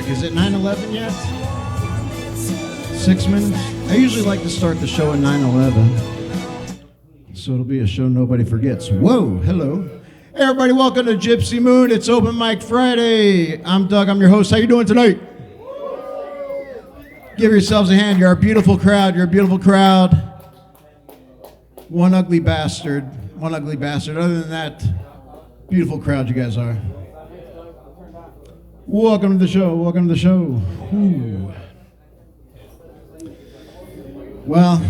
quick. Is it 9:11 yet? 6 minutes? I usually like to start the show at 9:11. So it'll be a show nobody forgets. Whoa, hello. Hey everybody, welcome to Gypsy Moon. It's Open Mic Friday. I'm Doug, I'm your host. How you doing tonight? Give yourselves a hand. You're a beautiful crowd. You're a beautiful crowd. One ugly bastard. One ugly bastard. Other than that, beautiful crowd you guys are. Welcome to the show. Welcome to the show. Ooh. Well,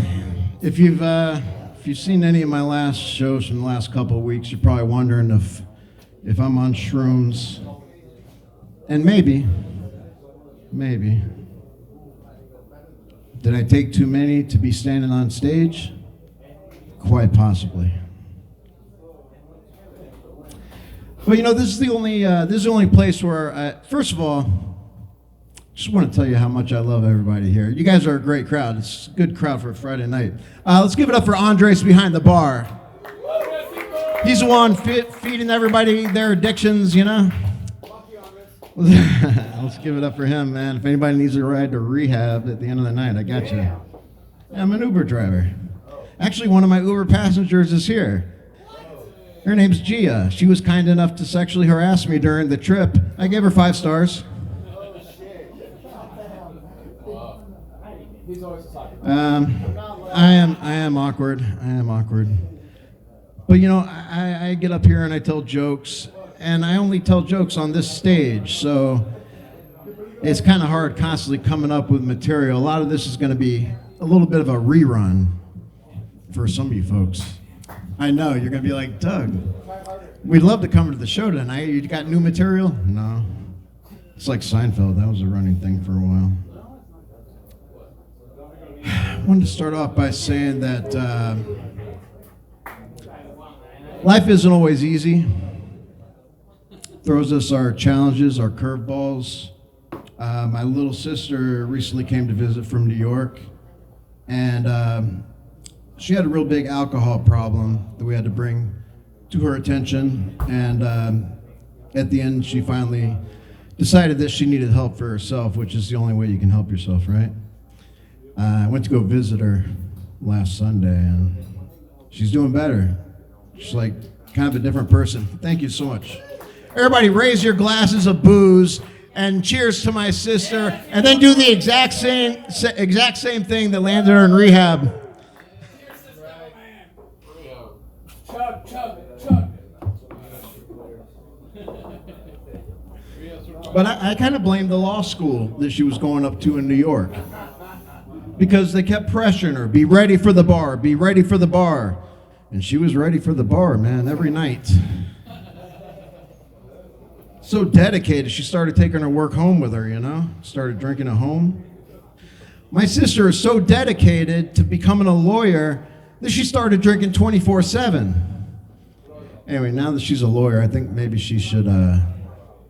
if you've seen any of my last shows from the last couple of weeks, you're probably wondering if I'm on shrooms. And maybe. Did I take too many to be standing on stage? Quite possibly. But you know, this is the only place where, first of all, just want to tell you how much I love everybody here. You guys are a great crowd. It's a good crowd for a Friday night. Let's give it up for Andres behind the bar. He's the one feeding everybody their addictions, you know? Let's give it up for him, man. If anybody needs a ride to rehab at the end of the night, I got you. I'm an Uber driver. Actually, one of my Uber passengers is here. Her name's Gia. She was kind enough to sexually harass me during the trip. I gave her 5 stars. I am awkward. But you know, I get up here and I tell jokes, and I only tell jokes on this stage, so it's kind of hard constantly coming up with material. A lot of this is going to be a little bit of a rerun for some of you folks. I know, you're going to be like, Doug, we'd love to come to the show tonight. You got new material? No. It's like Seinfeld. That was a running thing for a while. I wanted to start off by saying that life isn't always easy. Throws us our challenges, our curveballs. My little sister recently came to visit from New York, and she had a real big alcohol problem that we had to bring to her attention, and at the end she finally decided that she needed help for herself, which is the only way you can help yourself, right? I went to go visit her last Sunday, and she's doing better. She's like kind of a different person. Thank you so much. Everybody raise your glasses of booze and cheers to my sister, and then do the exact same thing that landed her in rehab. Chug. But I kind of blame the law school that she was going up to in New York, because they kept pressuring her, be ready for the bar, be ready for the bar. And she was ready for the bar, man, every night. So dedicated, she started taking her work home with her, you know? Started drinking at home. My sister is so dedicated to becoming a lawyer that she started drinking 24/7. Anyway, now that she's a lawyer, I think maybe she should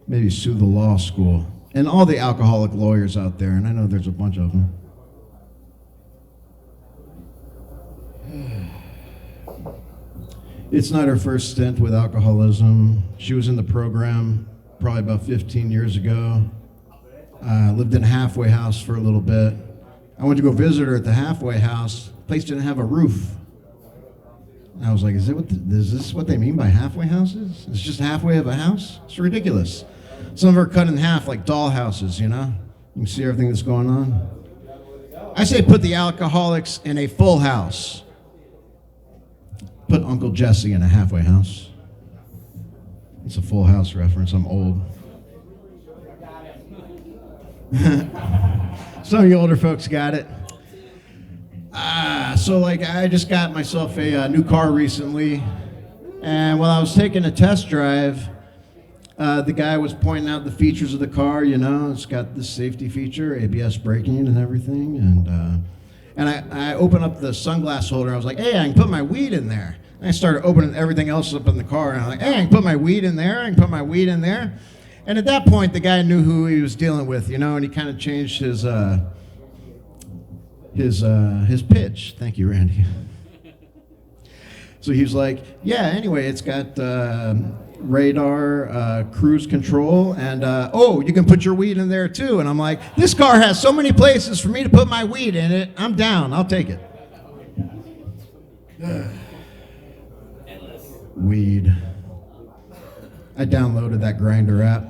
maybe sue the law school and all the alcoholic lawyers out there, and I know there's a bunch of them. It's not her first stint with alcoholism. She was in the program probably about 15 years ago. Lived in a halfway house for a little bit. I went to go visit her at the halfway house. The place didn't have a roof. And I was like, is this what they mean by halfway houses? It's just halfway of a house? It's ridiculous. Some of them are cut in half like doll houses, you know? You can see everything that's going on. I say put the alcoholics in a full house. Put Uncle Jesse in a halfway house. It's a Full House reference. I'm old. Some of you older folks got it. So I just got myself a new car recently, and while I was taking a test drive, the guy was pointing out the features of the car. You know, it's got this safety feature, ABS braking and everything, and I opened up the sunglass holder. I was like, hey, I can put my weed in there. And I started opening everything else up in the car, and I'm like, hey, I can put my weed in there. And at that point, the guy knew who he was dealing with, you know, and he kind of changed his pitch. Thank you, Randy. So he was like, yeah, anyway, it's got radar, cruise control, and oh, you can put your weed in there too. And I'm like, this car has so many places for me to put my weed in it. I'm down. I'll take it. Weed. I downloaded that Grinder app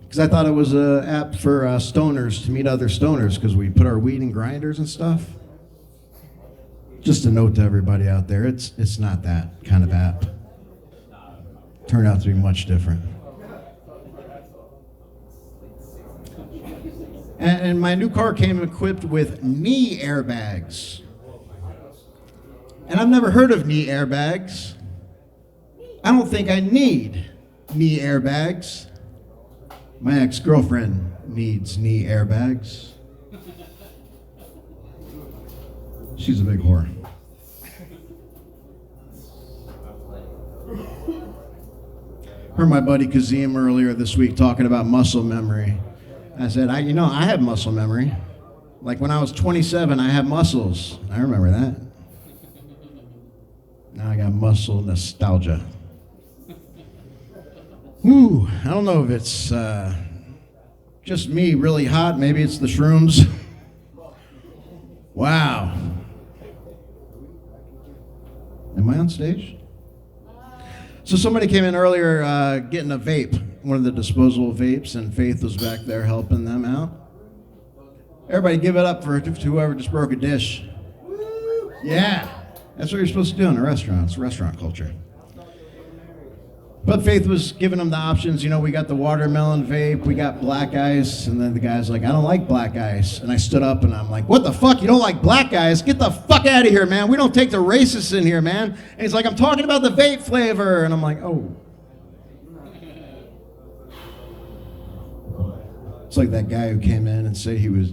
because I thought it was an app for stoners to meet other stoners because we put our weed in grinders and stuff. Just a note to everybody out there, it's not that kind of app. Turned out to be much different. And my new car came equipped with knee airbags. And I've never heard of knee airbags. I don't think I need knee airbags. My ex-girlfriend needs knee airbags. She's a big whore. Heard my buddy Kazim earlier this week talking about muscle memory. I said, I have muscle memory. Like when I was 27, I had muscles. I remember that. Now I got muscle nostalgia. Ooh, I don't know if it's just me really hot. Maybe it's the shrooms. Wow. Am I on stage? So somebody came in earlier getting a vape, one of the disposable vapes, and Faith was back there helping them out. Everybody give it up for whoever just broke a dish. Yeah, that's what you're supposed to do in a restaurant. It's restaurant culture. But Faith was giving them the options. We got the watermelon vape, we got black ice, and then the guy's like, I don't like black ice. And I stood up and I'm like, what the fuck? You don't like black ice? Get the fuck out of here, man. We don't take the racists in here, man. And he's like, I'm talking about the vape flavor. And I'm like, oh. It's like that guy who came in and said he was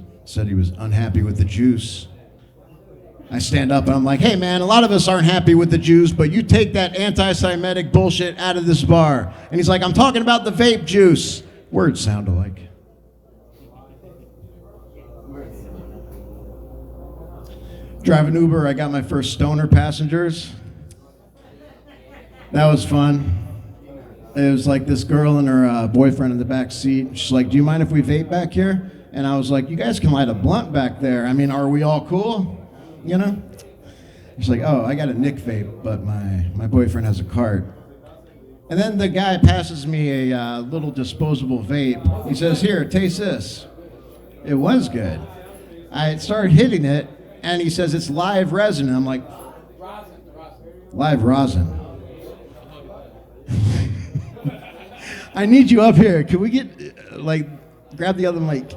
unhappy with the juice. I stand up and I'm like, hey man, a lot of us aren't happy with the juice, but you take that anti-Semitic bullshit out of this bar. And he's like, I'm talking about the vape juice. Words sound alike. Driving Uber, I got my first stoner passengers. That was fun. It was like this girl and her boyfriend in the back seat. She's like, do you mind if we vape back here? And I was like, you guys can light a blunt back there. I mean, are we all cool? She's like, oh, I got a Nick vape, but my boyfriend has a cart. And then the guy passes me a little disposable vape. He says, here, taste this. It was good. I started hitting it, and he says, it's live resin. And I'm like, live rosin. I need you up here. Can we get, grab the other mic?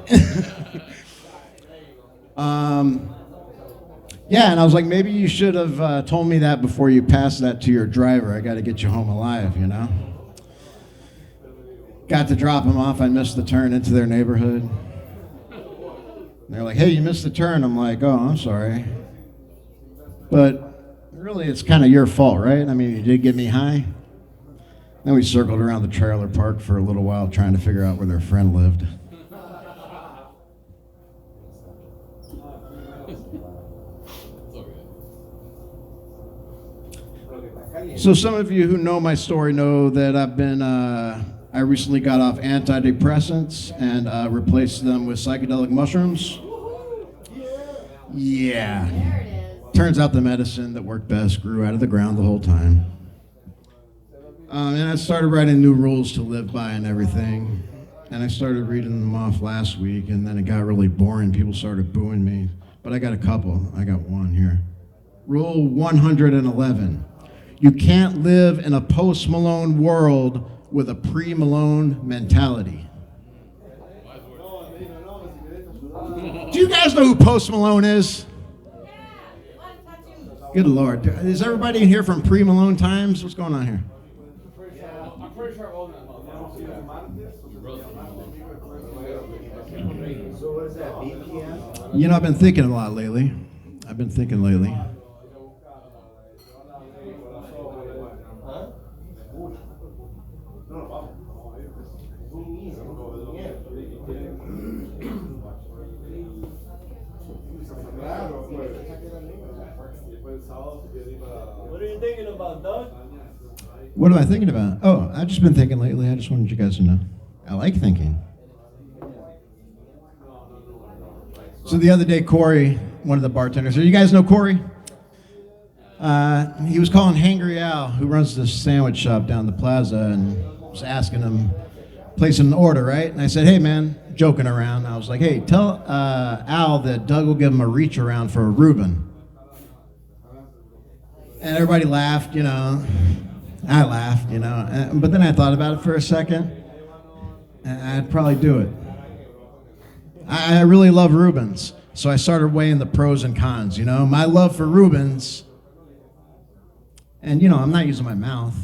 Yeah, and I was like, maybe you should have told me that before you passed that to your driver. I got to get you home alive, Got to drop him off. I missed the turn into their neighborhood. They're like, hey, you missed the turn. I'm like, oh, I'm sorry. But really, it's kind of your fault, right? I mean, you did get me high. Then we circled around the trailer park for a little while trying to figure out where their friend lived. So some of you who know my story know that I recently got off antidepressants and replaced them with psychedelic mushrooms. Yeah. Turns out the medicine that worked best grew out of the ground the whole time. And I started writing new rules to live by and everything. And I started reading them off last week, and then it got really boring. People started booing me. But I got a couple. I got one here. Rule 111. You can't live in a post-Malone world with a pre-Malone mentality. Do you guys know who Post Malone is? Good Lord. Is everybody in here from pre-Malone times? What's going on here? I'm pretty sure all that. So what is that, BPM? I've been thinking a lot lately. What are you thinking about, Doug? What am I thinking about? Oh, I've just been thinking lately. I just wanted you guys to know. I like thinking. So the other day, Corey, one of the bartenders, you guys know Corey? He was calling Hangry Al, who runs this sandwich shop down the plaza, and was asking him, placing an order, right? And I said, hey, man, joking around. I was like, hey, tell Al that Doug will give him a reach around for a Reuben. And everybody laughed, you know. I laughed, you know. But then I thought about it for a second, and I'd probably do it. I really love Reubens, so I started weighing the pros and cons, you know. My love for Reubens, and, you know, I'm not using my mouth.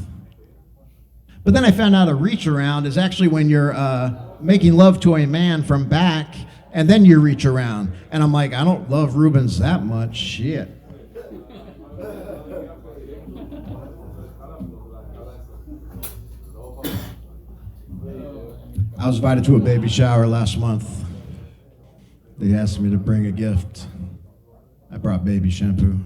But then I found out a reach around is actually when you're making love to a man from back, and then you reach around. And I'm like, I don't love Reubens that much. Shit. I was invited to a baby shower last month. They asked me to bring a gift. I brought baby shampoo.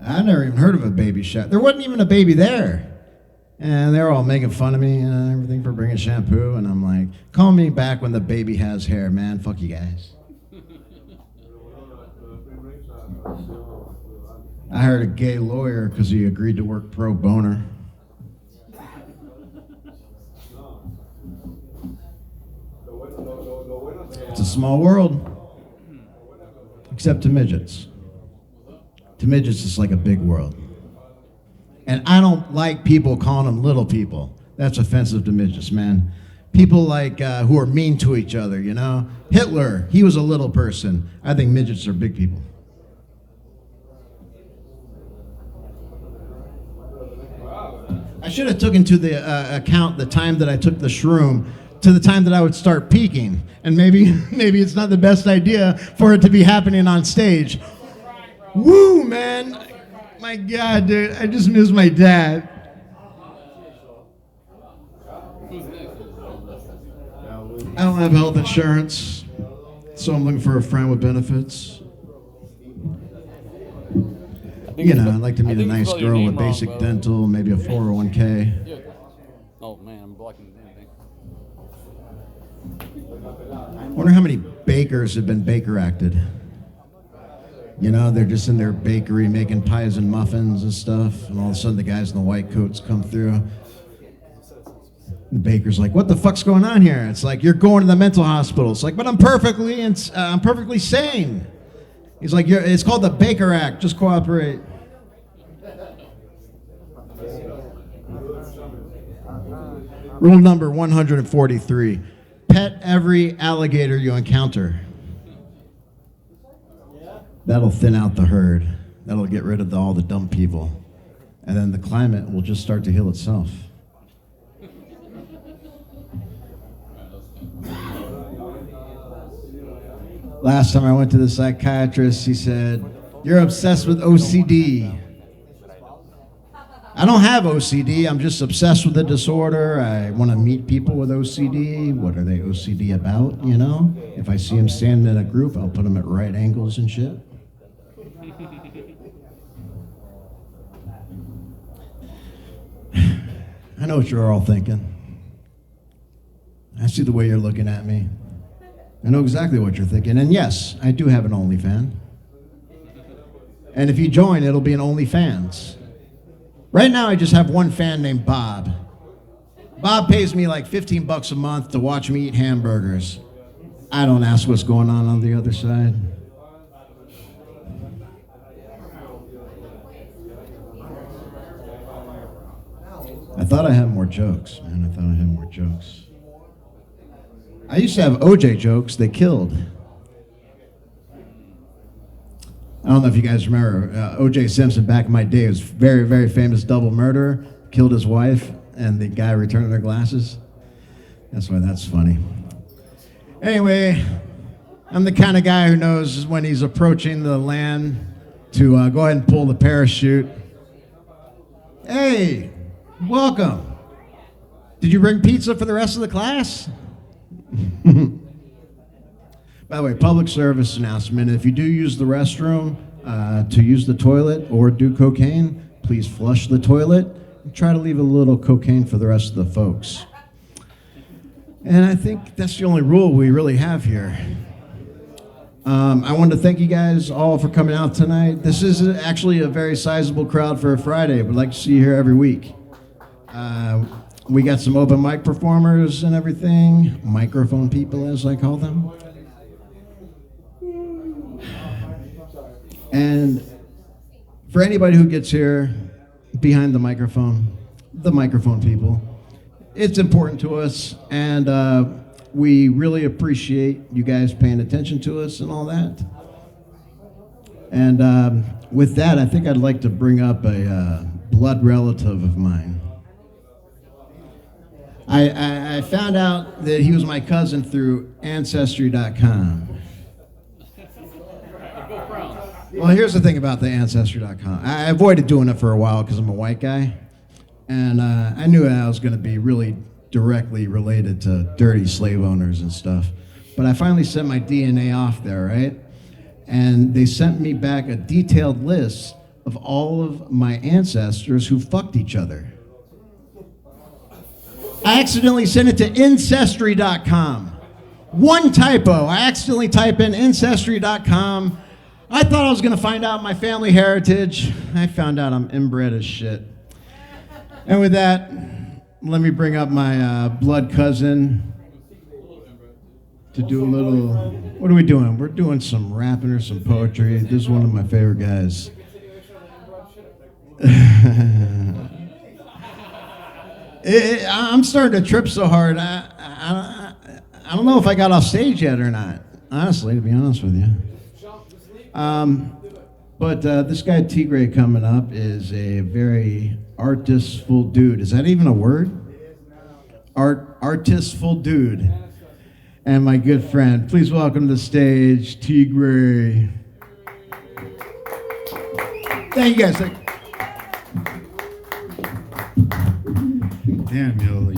I never even heard of a baby shower. There wasn't even a baby there. And they were all making fun of me and everything for bringing shampoo. And I'm like, call me back when the baby has hair, man. Fuck you guys. I hired a gay lawyer because he agreed to work pro bono. It's a small world, except to midgets. To midgets, it's like a big world. And I don't like people calling them little people. That's offensive to midgets, man. People like who are mean to each other, you know? Hitler, he was a little person. I think midgets are big people. I should have taken into the account the time that I took the shroom to the time that I would start peaking. And maybe it's not the best idea for it to be happening on stage. Woo, man. My God, dude, I just miss my dad. I don't have health insurance, so I'm looking for a friend with benefits. You know, I'd like to meet a nice girl with basic dental, maybe a 401k. Yeah. Oh man, I'm blocking anything. I wonder how many bakers have been Baker acted. You know, they're just in their bakery making pies and muffins and stuff, and all of a sudden the guys in the white coats come through. The baker's like, "What the fuck's going on here?" It's like, "You're going to the mental hospital." It's like, "But I'm perfectly sane." He's like, "It's called the Baker Act. Just cooperate." Rule number 143: pet every alligator you encounter. That'll thin out the herd. That'll get rid of all the dumb people. And then the climate will just start to heal itself. Last time I went to the psychiatrist, he said, "You're obsessed with OCD." I don't have OCD. I'm just obsessed with the disorder. I want to meet people with OCD. What are they OCD about, you know? If I see them standing in a group, I'll put them at right angles and shit. I know what you're all thinking. I see the way you're looking at me. I know exactly what you're thinking. And yes, I do have an OnlyFans. And if you join, it'll be an OnlyFans. Right now, I just have one fan named Bob. Bob pays me like $15 a month to watch me eat hamburgers. I don't ask what's going on the other side. I thought I had more jokes, man. I thought I had more jokes. I used to have OJ jokes. They killed. I don't know if you guys remember, O.J. Simpson back in my day was very, very famous double murderer, killed his wife, and the guy returned their glasses. That's why that's funny. Anyway, I'm the kind of guy who knows when he's approaching the land to go ahead and pull the parachute. Hey, welcome. Did you bring pizza for the rest of the class? By the way, public service announcement, if you do use the restroom to use the toilet or do cocaine, please flush the toilet and try to leave a little cocaine for the rest of the folks. And I think that's the only rule we really have here. I wanted to thank you guys all for coming out tonight. This is actually a very sizable crowd for a Friday. We'd like to see you here every week. We got some open mic performers and everything, microphone people as I call them. And for anybody who gets here behind the microphone people, it's important to us, and we really appreciate you guys paying attention to us and all that. And with that, I think I'd like to bring up a blood relative of mine. I found out that he was my cousin through Ancestry.com. Well, here's the thing about the Ancestry.com. I avoided doing it for a while because I'm a white guy, and I knew I was going to be really directly related to dirty slave owners and stuff. But I finally sent my DNA off there, right? And they sent me back a detailed list of all of my ancestors who fucked each other. I accidentally sent it to Ancestry.com. One typo. I accidentally type in Ancestry.com. I thought I was going to find out my family heritage. I found out I'm inbred as shit. And with that, let me bring up my blood cousin to do a little... What are we doing? We're doing some rapping or some poetry. This is one of my favorite guys. I'm starting to trip so hard. I don't know if I got off stage yet or not, honestly, to be honest with you. But this guy Tigre coming up is a very artistful dude. Is that even a word? Artistful dude. And my good friend, please welcome to the stage, Tigre. Thank you guys. Damn, yo.